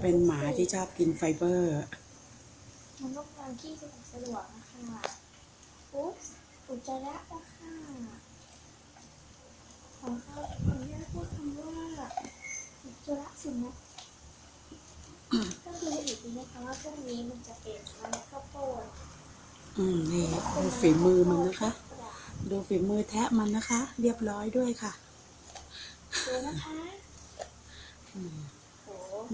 เป็นหมาที่ชอบกินไฟเบอร์มันต้องการที่สะดวกนะคะอุ๊บอุจจาระนะคะขออนุญาตพูดคำว่าอุจจาระสุนัขก็คือให้ดูนะคะว่าพวกนี้มันจะเป็นเมล็ดข้าวโพดนี่ดูฝีมือมันนะคะ ดูฝีมือแทะมันนะคะ เรียบร้อยด้วยค่ะ ดูนะคะ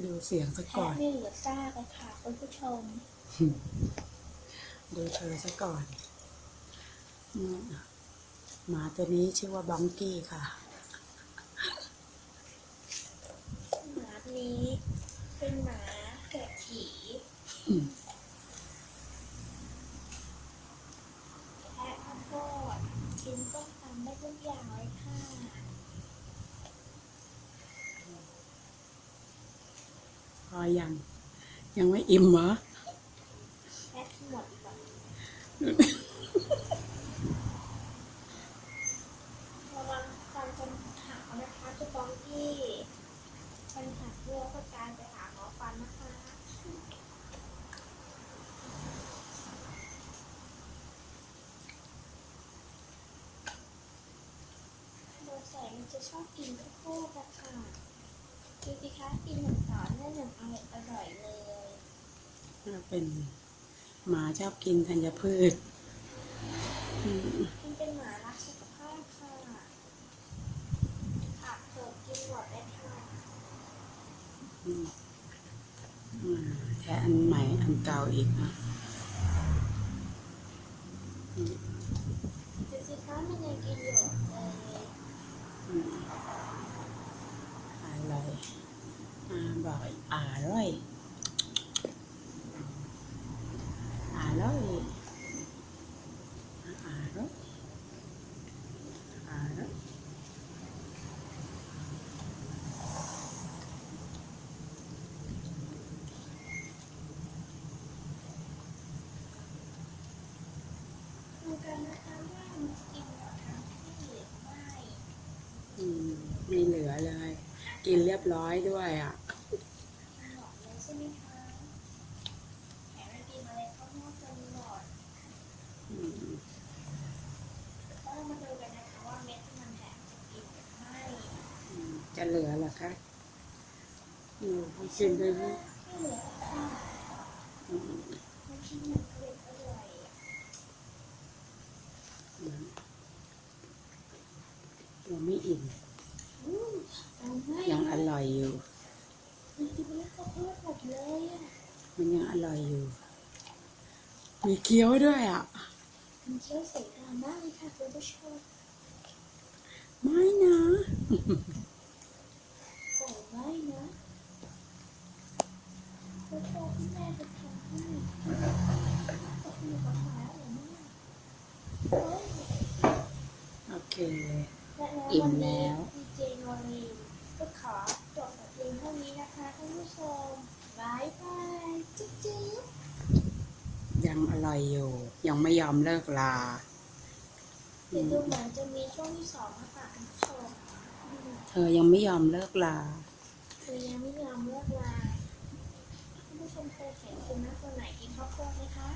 ดูเสียงซะก่อน ไม่เหลือซากเลยค่ะคุณผู้ชมดูเธอซะก่อนหมาตัวนี้ชื่อว่าบองกี้ค่ะหมานี้เป็นหมาเศรษฐีแทะข้าวโพดกินต้มตำได้ทุกอย่างเลยค่ะพอยังไม่อิ่มเหรอแทะหมดก่อนระวังฟันจะหักนะคะจะต้องที่ฟันหักเพื่อก็การไปหาหมอฟันนะคะโดยใส่มันจะชอบกินข้าวโพดนะคะดูสิคะกินอย่างต่อเนื่องอย่างอร่อยเลยเป็นหมาชอบกินธัญพืชมันเป็นหมารักสุขภาพค่ะผักเผือกกินหมดเลยค่ะแค่อันใหม่อันเก่าอีกนะดูสิคะมันยังกินอยู่เลยบอกอร่อยอร่อยอร่อยอร่อยดูกันนะคะว่ามันกินหมดทั้งที่หรือไม่ไม่เหลือเลย กินเรียบร้อยด้วยอ่ะหมดเลยใช่ไหมคะแถมมันกินอะไรข้าวโพดจนหมดก็มาดูกันนะคะว่าเม็ดที่มันแถมจะกินหรือไม่จะเหลือเหรอคะกินได้ไหมไม่เหลือค่ะมันกินอย่างอร่อยยังไม่อิ่มยังอร่อยอยู่มันกินแล้วข้าวโพดหมดเลยอ่ะมันยังอร่อยอยู่มีเกี๊ยวด้วยอ่ะมันเคี้ยวเสียงดังมากเลยค่ะคุณผู้ชมไม่นะโอ้ไม่นะคุณพ่อคุณแม่จะทำให้ก็คือขอหาอะไรมากโอเคและอิ่มวันนี้แล้วดีเจโนรีนก็ขอจบแต่เพียงเท่านี้นะคะท่านผู้ชมบายบายจุ๊บจุ๊บยังอร่อยอยู่ยังไม่ยอมเลิกลาเดี๋ยวดูเหมือนจะมีช่วงที่สองนะคะท่านผู้ชมเธอยังไม่ยอมเลิกลาเธอยังไม่ยอมเลิกลาท่านผู้ชมเคยเห็นสุนัขตัวไหนกินข้าวโพดไหมคะ